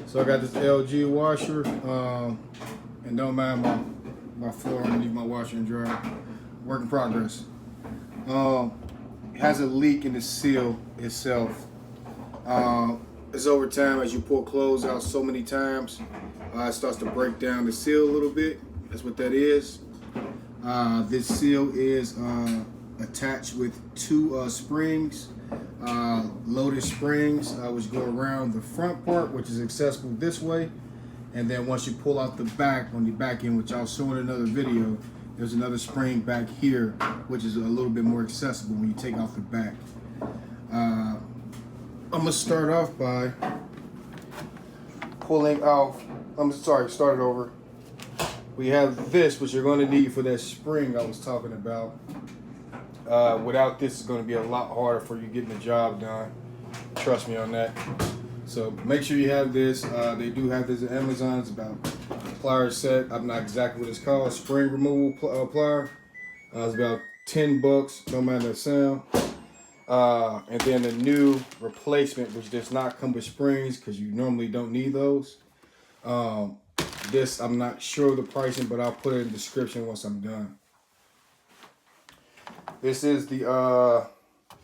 So I got this LG washer, and don't mind my floor underneath my washer and dryer. Work in progress. It has a leak in the seal itself. It's over time as you pull clothes out so many times, it starts to break down the seal a little bit. That's what that is. This seal is attached with two springs, loaded springs, which go around the front part, which is accessible this way. And then once you pull out the back, on the back end, which I'll show in another video, there's another spring back here, which is a little bit more accessible when you take off the back. I'm gonna start off by pulling off, start it over. We have this, which you're gonna need for that spring I was talking about. Without this, it's gonna be a lot harder for you getting the job done. Trust me on that. So make sure you have this. They do have this at Amazon. It's about a plier set. I'm not exactly what it's called. Spring removal plier. It's about 10 bucks. Don't mind that sound. And then the new replacement, which does not come with springs because you normally don't need those. This, I'm not sure of the pricing, but I'll put it in the description once I'm done. This is the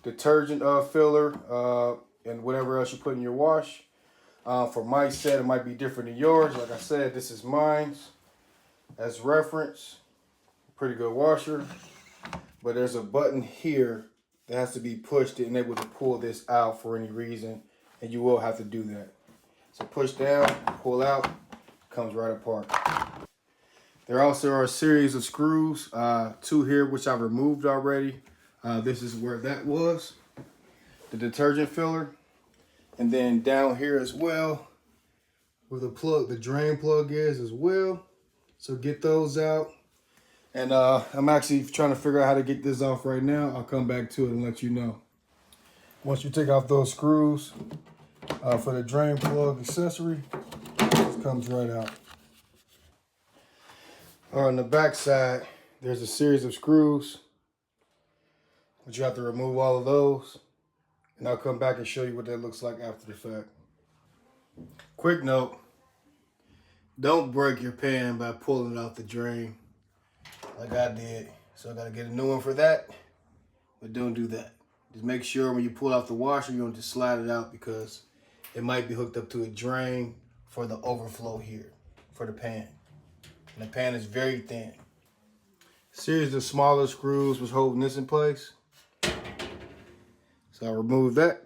detergent filler and whatever else you put in your wash. For my set, it might be different than yours. Like I said, this is mine's as reference. Pretty good washer. But there's a button here that has to be pushed to enable to pull this out for any reason, and you will have to do that. So push down, pull out, comes right apart. There also are a series of screws, two here which I've removed already. This is where that was, the detergent filler, and then down here as well, where the drain plug is as well. So get those out. And I'm actually trying to figure out how to get this off right now. I'll come back to it and let you know. Once you take off those screws for the drain plug accessory, this comes right out. On the back side, there's a series of screws, but you have to remove all of those. And I'll come back and show you what that looks like after the fact. Quick note, don't break your pan by pulling it out the drain like I did. So I gotta get a new one for that, but don't do that. Just make sure when you pull out the washer, you don't just slide it out because it might be hooked up to a drain for the overflow here for the pan. And the pan is very thin. Series of smaller screws was holding this in place. So I removed that.